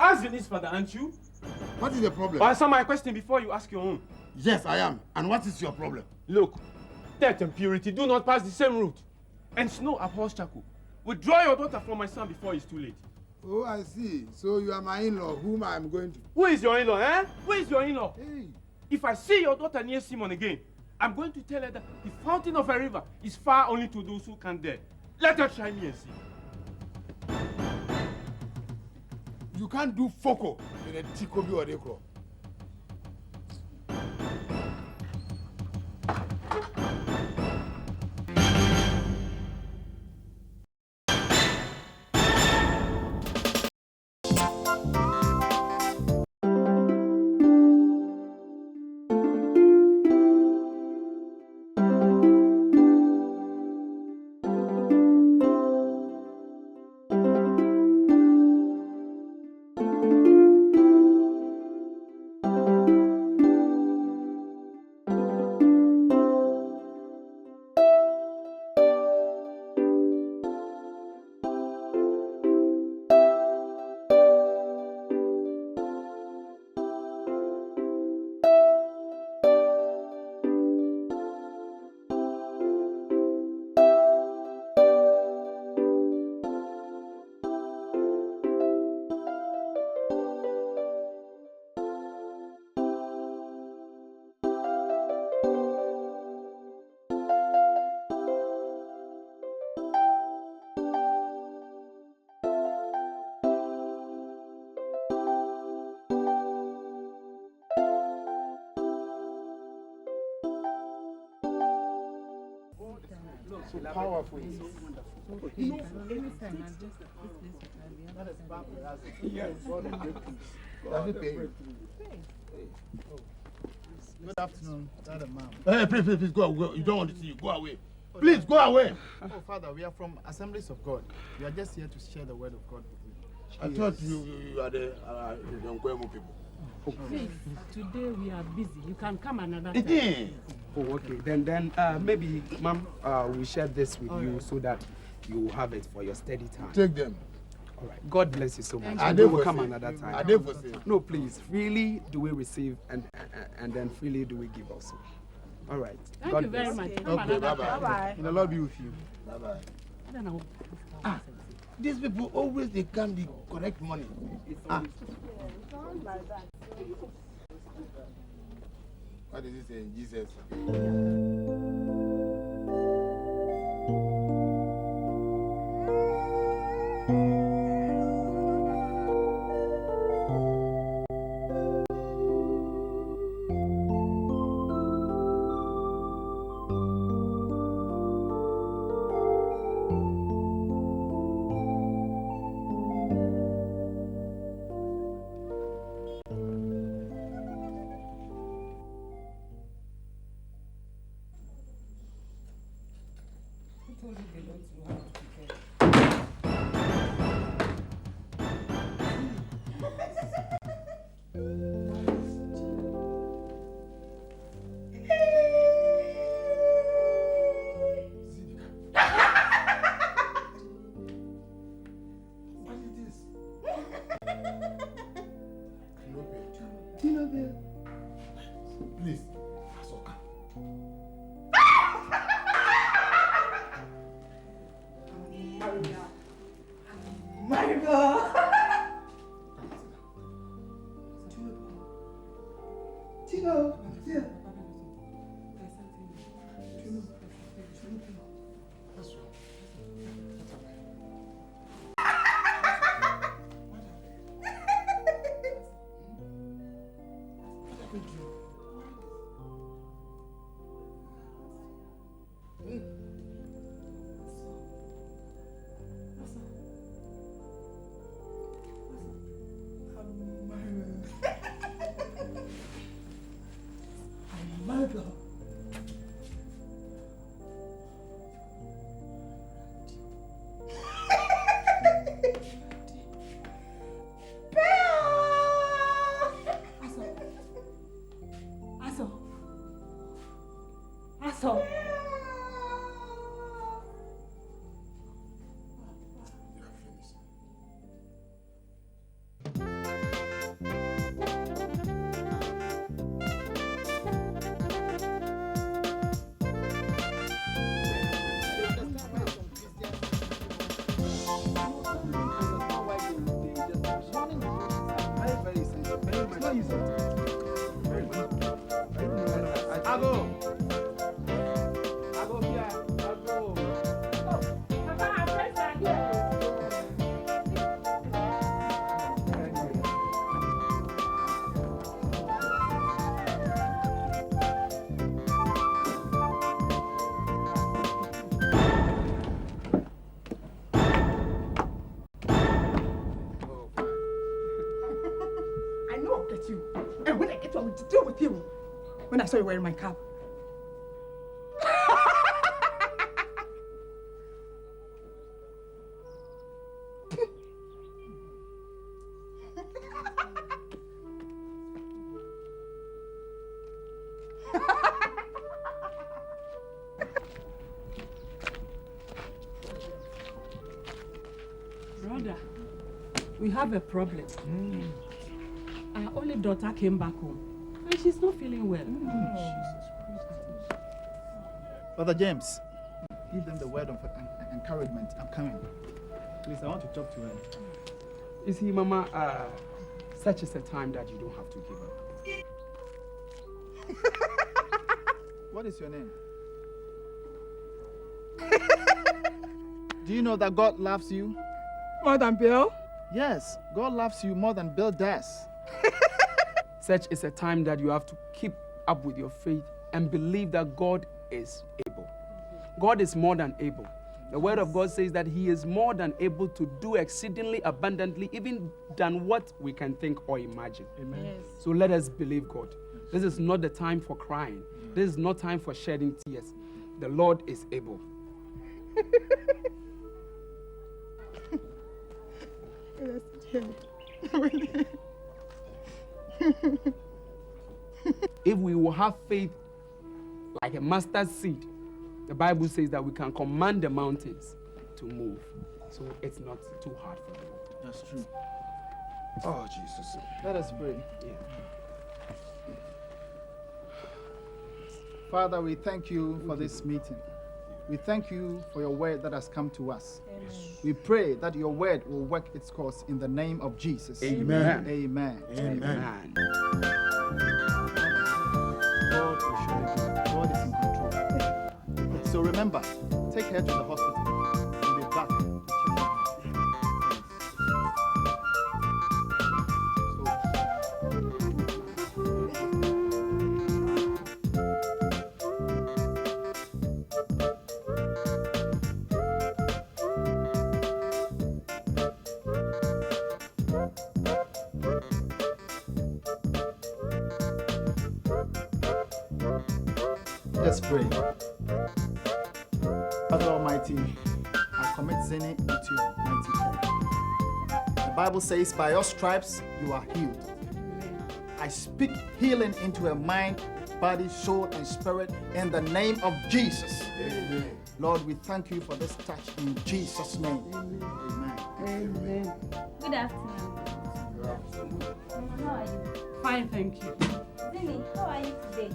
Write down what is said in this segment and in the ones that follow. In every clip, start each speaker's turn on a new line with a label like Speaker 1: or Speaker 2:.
Speaker 1: ask Denise father, aren't you?
Speaker 2: What is the problem?
Speaker 1: Answer my question before you ask your own.
Speaker 2: Yes, I am. And what is your problem?
Speaker 1: Look, death and purity do not pass the same route. And Snow abhors charcoal. Withdraw your daughter from my son before it's too late.
Speaker 2: Oh, I see. So you are my in-law, whom I am going to...
Speaker 1: Who is your in-law, eh? Who is your in-law?
Speaker 2: Hey.
Speaker 1: If I see your daughter near Simon again, I'm going to tell her that the fountain of a river is far only to those who can't dare. Let her try me and see.
Speaker 2: You can't do Foko in a Tikobi or Dekro.
Speaker 3: So powerful. Good afternoon, Dad and Mom.
Speaker 2: Hey, please, go. You don't want to see you. Go away. Please, go away.
Speaker 3: Oh, Father, we are from Assemblies of God. We are just here to share the word of God with you.
Speaker 2: I thought you are the Nkwemo people.
Speaker 4: Please, today we are busy. You can come another time.
Speaker 5: Oh, okay. Then maybe, Ma'am, we'll share this with you so that you will have it for your steady time.
Speaker 2: Take them.
Speaker 5: All right. God bless you so much.
Speaker 2: We
Speaker 5: will come another time. No, please. Freely do we receive and then freely do we give also. All right.
Speaker 4: Thank
Speaker 5: God
Speaker 4: you very much.
Speaker 2: Okay, bye-bye.
Speaker 3: May the Lord be with you.
Speaker 2: Bye-bye. These people always they come the correct money. What did he say? Jesus. Please, Asoka.
Speaker 6: Maribel. Tino. Yeah.
Speaker 2: You are finished.
Speaker 5: you something.
Speaker 1: Ago. Ago here. Ago.
Speaker 4: Papa, our friends are here.
Speaker 7: I know I'll get you. And when I get you, I will deal with you. When I saw you wearing my cap.
Speaker 4: Brother, we have a problem. Our only daughter came back home, and she's not feeling well.
Speaker 3: Brother James, give them the word of encouragement. I'm coming. Please, I want to talk to her.
Speaker 5: You see, Mama, such is a time that you don't have to give up.
Speaker 3: What is your name? Do you know that God loves you?
Speaker 7: More than Bill?
Speaker 3: Yes, God loves you more than Bill does.
Speaker 5: Such is a time that you have to keep up with your faith and believe that God is able. God is more than able. The word of God says that he is more than able to do exceedingly abundantly, even than what we can think or imagine.
Speaker 3: Amen.
Speaker 4: Yes.
Speaker 5: So let us believe God. This is not the time for crying. This is not time for shedding tears. The Lord is able. If we will have faith like a mustard seed, the Bible says that we can command the mountains to move. So it's not too hard for the Lord.
Speaker 3: That's true.
Speaker 5: Oh, Jesus.
Speaker 3: Let us pray.
Speaker 5: Yeah.
Speaker 3: Father, we thank you for this meeting. We thank you for your word that has come to us. We pray that your word will work its course in the name of Jesus.
Speaker 2: Amen.
Speaker 3: Amen.
Speaker 2: Amen.
Speaker 3: God will surely do it. God is in control. So remember, take her to the hospital. We'll be back to check on Let's pray. Father Almighty, I commit Zini into your mighty care. The Bible says, by your stripes you are healed. I speak healing into her mind, body, soul, and spirit in the name of Jesus.
Speaker 2: Amen.
Speaker 3: Lord, we thank you for this touch in Jesus' name. Amen.
Speaker 4: Amen.
Speaker 8: Good afternoon. Mama, how are you?
Speaker 4: Fine, thank you.
Speaker 8: Zini, how are you today?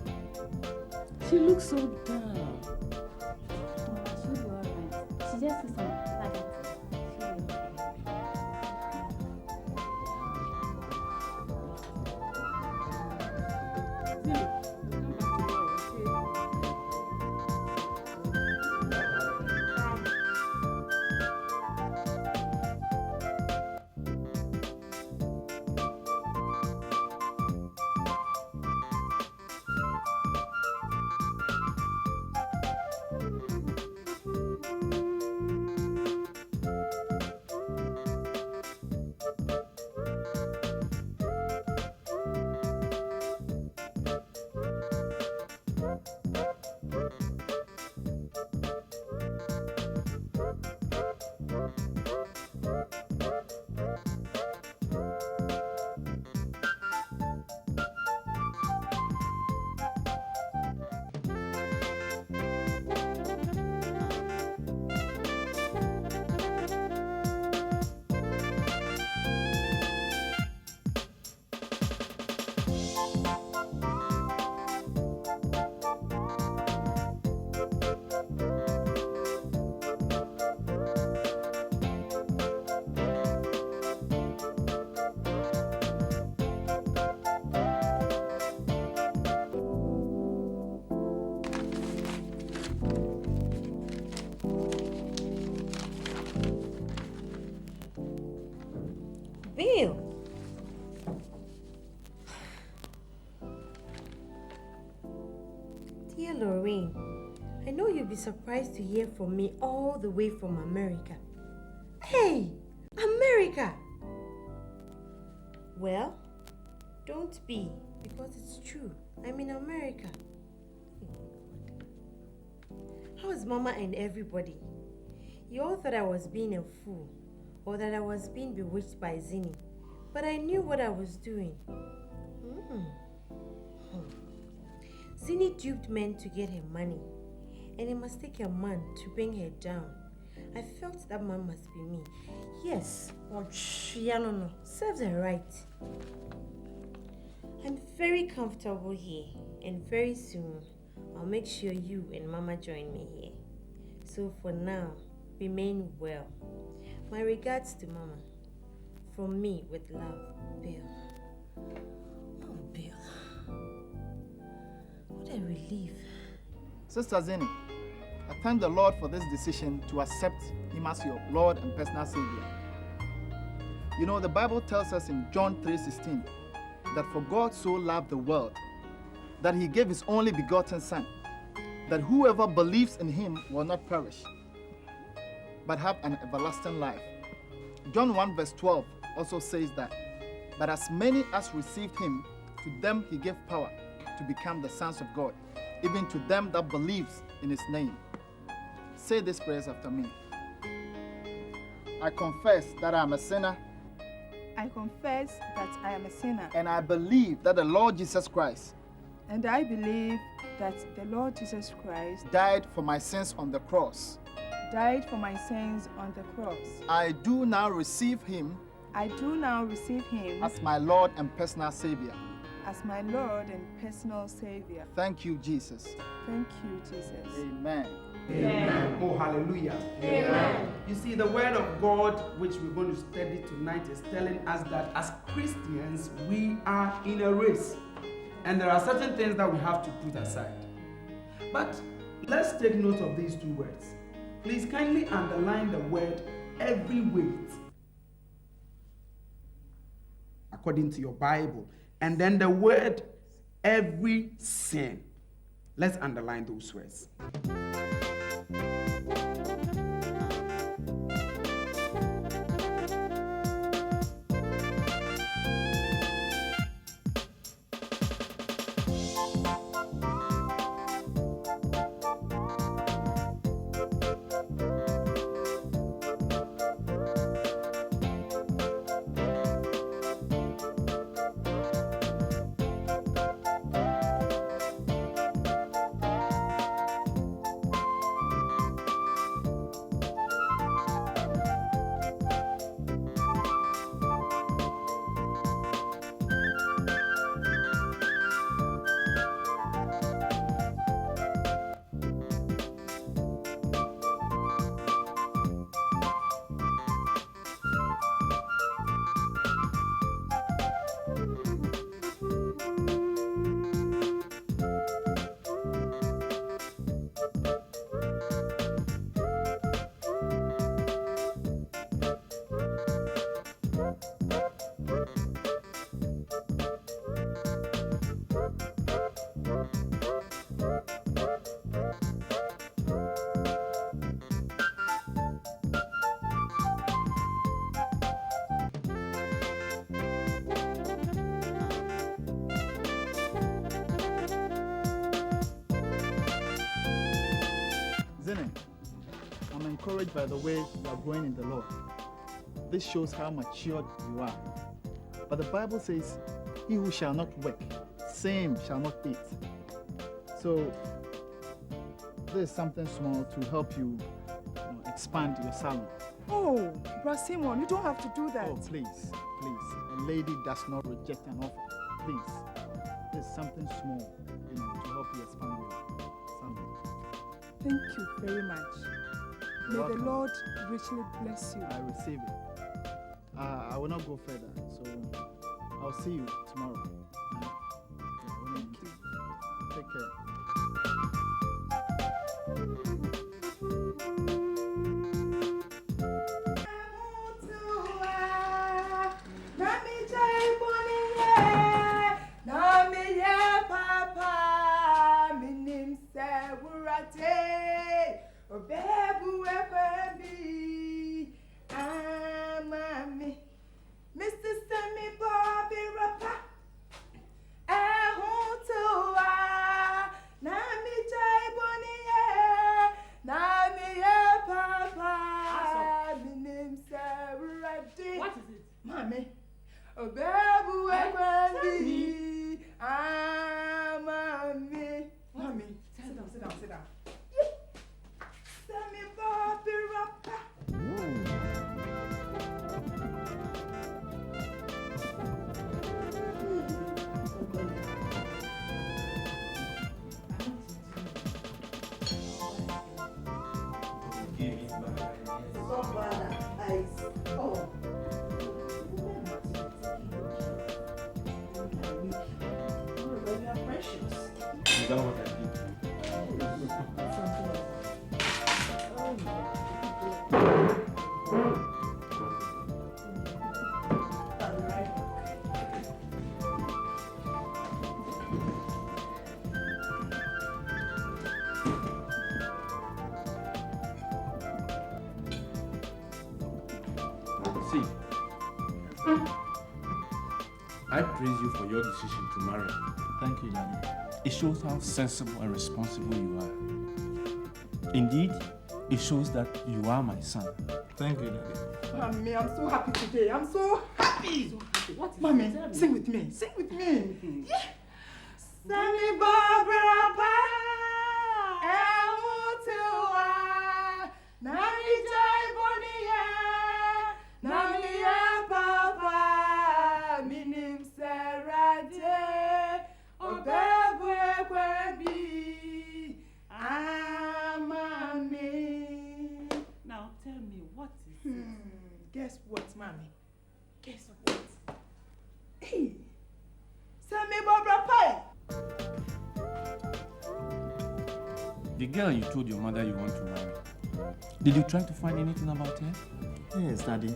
Speaker 4: She looks so down.
Speaker 8: Mama, she'll be alright. She just needs some spaghetti. She'll be okay.
Speaker 9: Dear Lorraine, I know you'll be surprised to hear from me all the way from America. Hey, America! Well, don't be, because it's true. I'm in America. How is Mama and everybody? You all thought I was being a fool, or that I was being bewitched by Zinni, but I knew what I was doing. Zinni duped men to get her money, and it must take a man to bring her down. I felt that man must be me. Yes, no. Serves her right. I'm very comfortable here, and very soon I'll make sure you and Mama join me here. So for now, remain well. My regards to Mama. From me with love, Bill. Oh, Bill. What a relief.
Speaker 3: Sister Zinni, I thank the Lord for this decision to accept Him as your Lord and personal Savior. You know, the Bible tells us in John 3:16 that for God so loved the world that He gave His only begotten Son, that whoever believes in Him will not perish, but have an everlasting life. John 1:12 also says that, but as many as received Him, to them He gave power to become the sons of God, even to them that believes in His name. Say these prayers after me. I confess that I am a sinner.
Speaker 10: I confess that I am a sinner.
Speaker 3: And I believe that the Lord Jesus Christ.
Speaker 10: And I believe that the Lord Jesus Christ
Speaker 3: died for my sins on the cross.
Speaker 10: Died for my sins on the cross.
Speaker 3: I do now receive Him.
Speaker 10: I do now receive Him
Speaker 3: as my Lord and personal Savior.
Speaker 10: As my Lord and personal Savior.
Speaker 3: Thank you, Jesus.
Speaker 10: Thank you, Jesus.
Speaker 3: Amen.
Speaker 5: Amen. Oh, hallelujah.
Speaker 9: Amen.
Speaker 5: You see, the word of God, which we're going to study tonight, is telling us that as Christians, we are in a race. And there are certain things that we have to put aside. But let's take note of these two words. Please kindly underline the word every weight, according to your Bible. And then the word every sin. Let's underline those words.
Speaker 3: Zinni, I'm encouraged by the way you are growing in the Lord. This shows how matured you are. But the Bible says, he who shall not work, same shall not eat. So, this is something small to help you, expand your salon.
Speaker 10: Oh, Brother Simon, you don't have to do that.
Speaker 3: Oh, please. A lady does not reject an offer. Please. This is something small, to help you expand your salon.
Speaker 10: Thank you very much. May the Lord richly bless you.
Speaker 3: I receive it. I will not go further, so I'll see you tomorrow.
Speaker 10: Thank you.
Speaker 3: Take care.
Speaker 7: Obebu ekwebi. Amami. Mr. Semi Bobby Rapper. Ehutua. Nami Jai Bonnie. Nami Papa. Minim Saradi.
Speaker 4: What is it?
Speaker 7: Mommy. Obebu ekwebi. Amami. Mommy. Sit down, sit down, sit down. Semi Bobby Rapper.
Speaker 1: Is that what I did? See, I praise you for your decision to marry.
Speaker 3: Thank you, Daddy.
Speaker 1: It shows how sensible and responsible you are. Indeed, it shows that you are my son.
Speaker 3: Thank you, Daddy.
Speaker 7: Mommy, I'm so happy today. I'm so happy.
Speaker 4: What is
Speaker 7: Mommy,
Speaker 4: it? Tell me.
Speaker 7: sing with me. Sing with me. Yeah. Semi Barbara Pa. Emutua. Nami Jai Bonia. Nami Papa. Minim Serade. Obebu ekwebi. Amami.
Speaker 4: Now tell me, what is it?
Speaker 7: Guess what, Mommy? Guess what? Hey, Semi Barbara Pie.
Speaker 1: The girl you told your mother you want to marry, did you try to find anything about her?
Speaker 3: Yes, Daddy.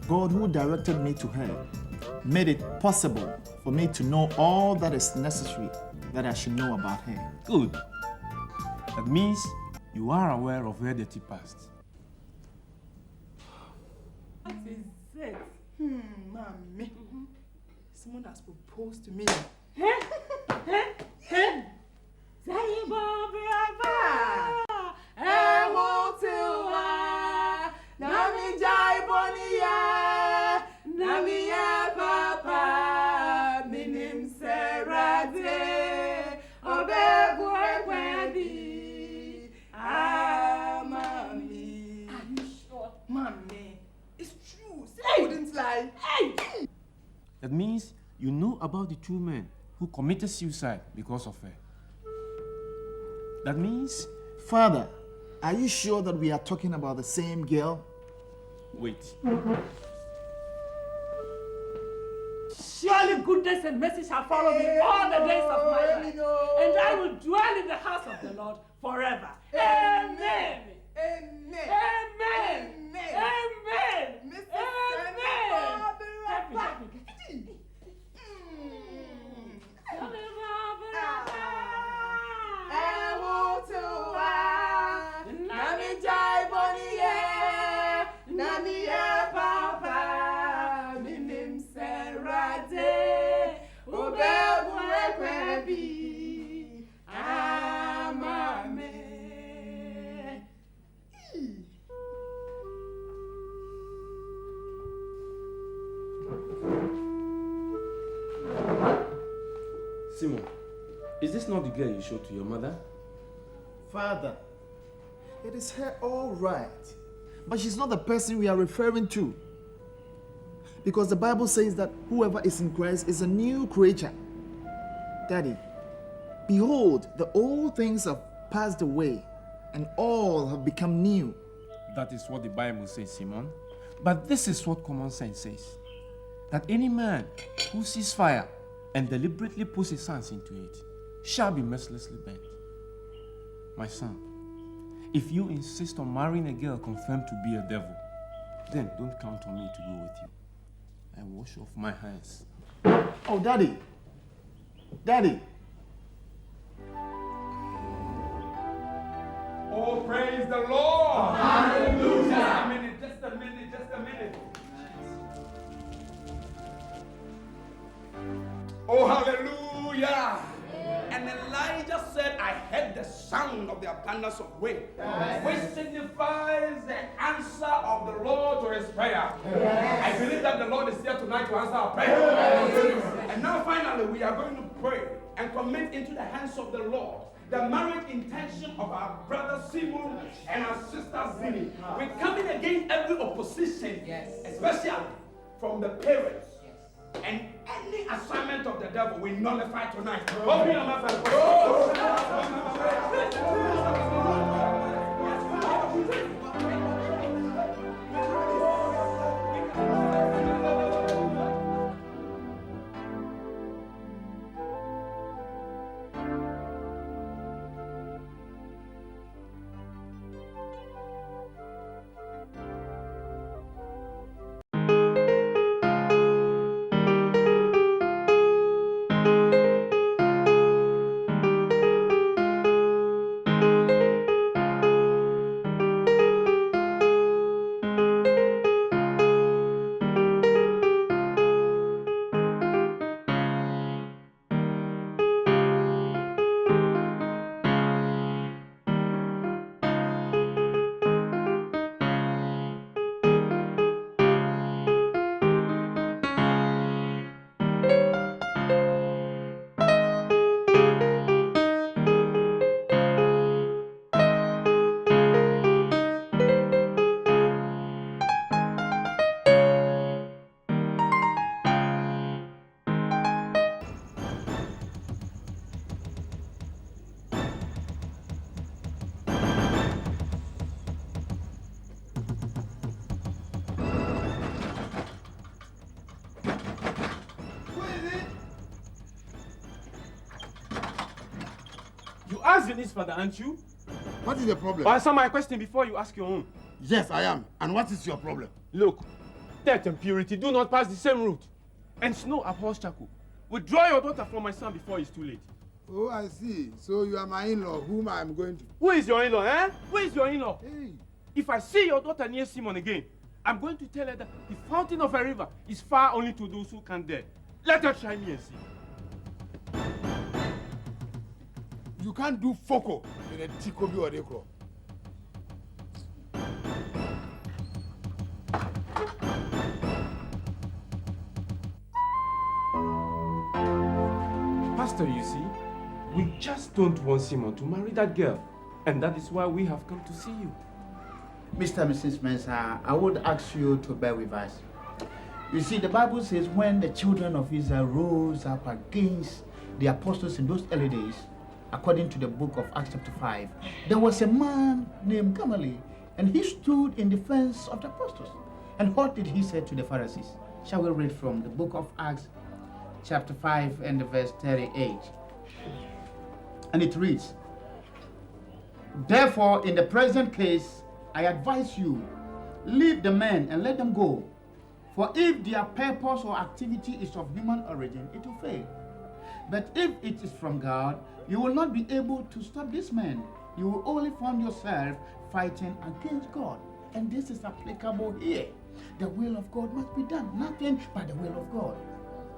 Speaker 3: God, who directed me to her, made it possible for me to know all that is necessary that I should know about her.
Speaker 1: Good. That means you are aware of her dirty past.
Speaker 4: What is it?
Speaker 7: Mommy. Someone has proposed to me.
Speaker 4: Say Barbara.
Speaker 7: Emutua. Nami Jai Bonia. Nami Papa. Minim Serade. Obebu ekwebi. Amami.
Speaker 4: Are you sure?
Speaker 7: Mommy, it's true. Say I wouldn't lie.
Speaker 1: That means you know about the two men who committed suicide because of her. That means...
Speaker 3: Father, are you sure that we are talking about the same girl?
Speaker 1: Wait.
Speaker 4: Surely goodness and mercy shall follow me all the days of my life, and I will dwell in the house of the Lord forever. Amen.
Speaker 7: Amen.
Speaker 4: Amen.
Speaker 7: Amen.
Speaker 4: Amen.
Speaker 7: Mr.
Speaker 4: Amen.
Speaker 7: Help me. Emutua. Nami Jai Bonia. Nami Papa. Minim Serade. Obebu ekwebi. Amame.
Speaker 1: Simon, is this not the girl you showed to your mother?
Speaker 3: Father, it is her all right, but she's not the person we are referring to. Because the Bible says that whoever is in Christ is a new creature. Daddy, behold, the old things have passed away, and all have become new.
Speaker 1: That is what the Bible says, Simon. But this is what common sense says. That any man who sees fire and deliberately puts his hands into it shall be mercilessly burnt. My son, if you insist on marrying a girl confirmed to be a devil, then don't count on me to go with you. I wash off my hands.
Speaker 3: Oh, Daddy! Daddy!
Speaker 5: Oh, praise the Lord. Hallelujah. Just a minute. Oh, hallelujah. And Elijah said, I heard the sound of the abundance of rain, which signifies the answer of the Lord to his prayer. I believe that the Lord is here tonight to answer our prayer. And now finally, we are going to pray and commit into the hands of the Lord the marriage intention of our brother Simon and our sister Zini. We're coming against every opposition, especially from the parents. And any assignment of the devil we nullify tonight. Open your mouth and
Speaker 1: You asked Zini's father, aren't you?
Speaker 2: What is the problem?
Speaker 1: Answer my question before you ask your own.
Speaker 2: Yes, I am. And what is your problem?
Speaker 1: Look, death and purity do not pass the same route. And snow abhors charcoal. Withdraw your daughter from my son before it's too late.
Speaker 6: Oh, I see. So you are my in-law, whom I am going to.
Speaker 1: Who is your in-law, eh? Who is your in-law?
Speaker 6: Hey.
Speaker 1: If I see your daughter near Simon again, I'm going to tell her that the fountain of a river is far only to those who can dare. Let her try me and see.
Speaker 6: You can't do Foko in a Tikobi or Dekro.
Speaker 1: Pastor, you see, we just don't want Simon to marry that girl. And that is why we have come to see you.
Speaker 3: Mr. and Mrs. Mensah, I would ask you to bear with us. You see, the Bible says when the children of Israel rose up against the apostles in those early days, according to the book of Acts chapter 5, there was a man named Gamaliel, and he stood in defense of the apostles. And what did he say to the Pharisees? Shall we read from the book of Acts chapter 5 and verse 38? And it reads, therefore, in the present case, I advise you, leave the men and let them go. For if their purpose or activity is of human origin, it will fail. But if it is from God, you will not be able to stop this man. You will only find yourself fighting against God. And this is applicable here. The will of God must be done. Nothing but the will of God.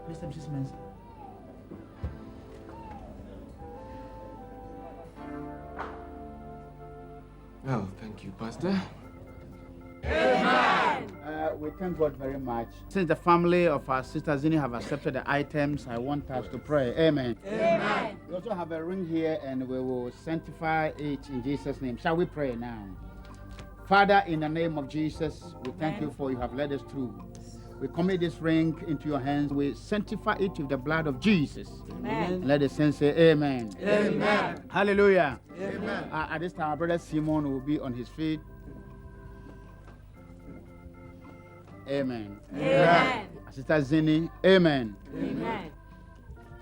Speaker 3: Mr. and Mrs. Mensah.
Speaker 1: Oh, thank you, Pastor.
Speaker 3: We thank God very much. Since the family of our sister Zini have accepted the items, I want us to pray. Amen.
Speaker 8: Amen.
Speaker 3: We also have a ring here and we will sanctify it in Jesus' name. Shall we pray now? Father, in the name of Jesus, we thank you for you have led us through. We commit this ring into your hands. We sanctify it with the blood of Jesus.
Speaker 8: Amen.
Speaker 3: Let the saints say amen.
Speaker 8: Amen.
Speaker 3: Hallelujah.
Speaker 8: Amen.
Speaker 3: At this time, our brother Simon will be on his feet. Amen.
Speaker 8: Amen.
Speaker 3: Our sister Zini, amen.
Speaker 8: Amen.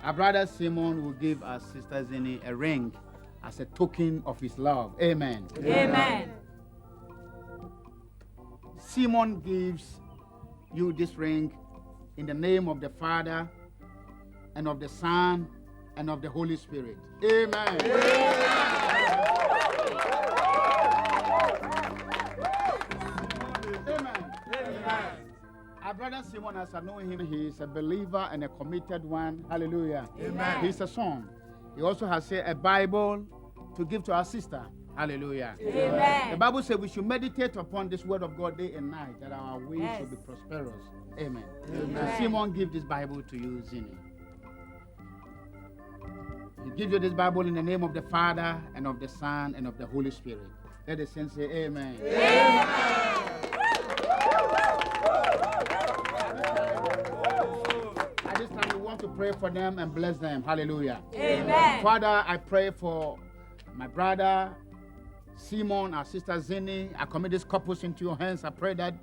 Speaker 3: Our brother Simon will give our sister Zini a ring as a token of his love. Amen.
Speaker 8: Amen.
Speaker 3: Simon gives you this ring in the name of the Father and of the Son and of the Holy Spirit. Amen. Our brother Simon, as I know him, he is a believer and a committed one. Hallelujah.
Speaker 2: Amen.
Speaker 3: He's a son. He also has a Bible to give to our sister. Hallelujah.
Speaker 9: Amen.
Speaker 3: The Bible says we should meditate upon this word of God day and night, that our ways will be prosperous. Amen. And Simon, give this Bible to you, Zini. He gives you this Bible in the name of the Father and of the Son and of the Holy Spirit. Let the saints say amen.
Speaker 9: Amen.
Speaker 3: At this time, we want to pray for them and bless them. Hallelujah.
Speaker 9: Amen.
Speaker 3: Father, I pray for my brother Simon, our sister Zini. I commit these couples into your hands. I pray that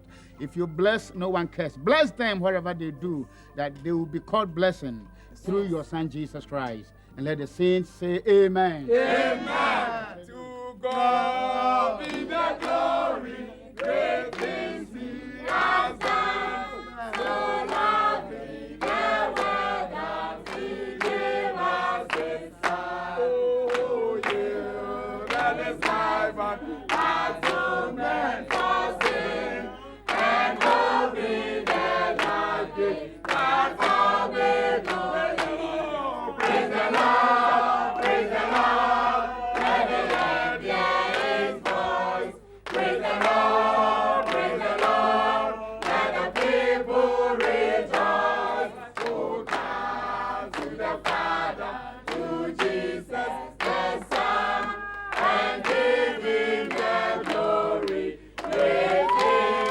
Speaker 3: if you bless, no one cares. Bless them wherever they do, that they will be called blessing through your Son Jesus Christ. And let the saints say amen.
Speaker 6: Amen. To God be the glory. Great things He has done. So lovely the world that He gave us His Son. Oh, yeah, that is life and atonement for sin. And holy the life that for me glory. Praise the Lord, praise the Lord. Let the earth hear His voice. Praise the Lord, praise the Lord. Let the people rejoice. Oh, come to the Father, to Jesus the Son, and give Him the glory. Praise Him.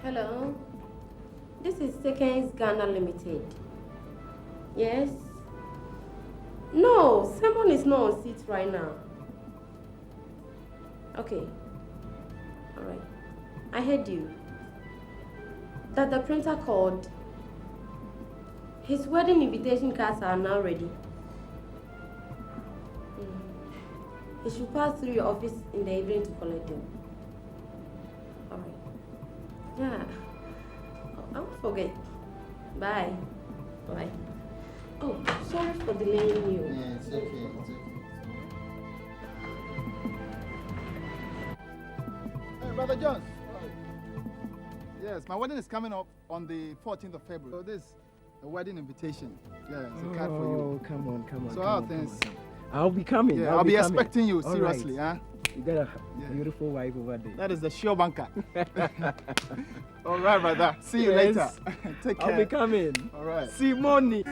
Speaker 11: Hello, this is Seconds Ghana Limited. Yes? No, someone is not on seat right now. Okay. All right. I heard you. That the printer called. His wedding invitation cards are now ready. He should pass through your office in the evening to collect them. All right. Yeah. I won't forget. Bye. Bye. Oh, sorry for delaying you.
Speaker 3: Yeah, it's okay. It's okay.
Speaker 12: Hey, Brother Jones. Yes, my wedding is coming up on the 14th of February. So this is a wedding invitation. Yeah, it's a card for you.
Speaker 13: Oh, come on.
Speaker 12: So how are things?
Speaker 13: I'll be coming.
Speaker 12: Yeah, I'll be
Speaker 13: coming.
Speaker 12: expecting you,
Speaker 13: All
Speaker 12: seriously.
Speaker 13: right.
Speaker 12: Huh?
Speaker 13: You got a beautiful wife over there.
Speaker 12: That is the sure banker. All right, brother. See you
Speaker 13: Yes.
Speaker 12: later. Take care.
Speaker 13: I'll be coming.
Speaker 12: All right.
Speaker 13: See money.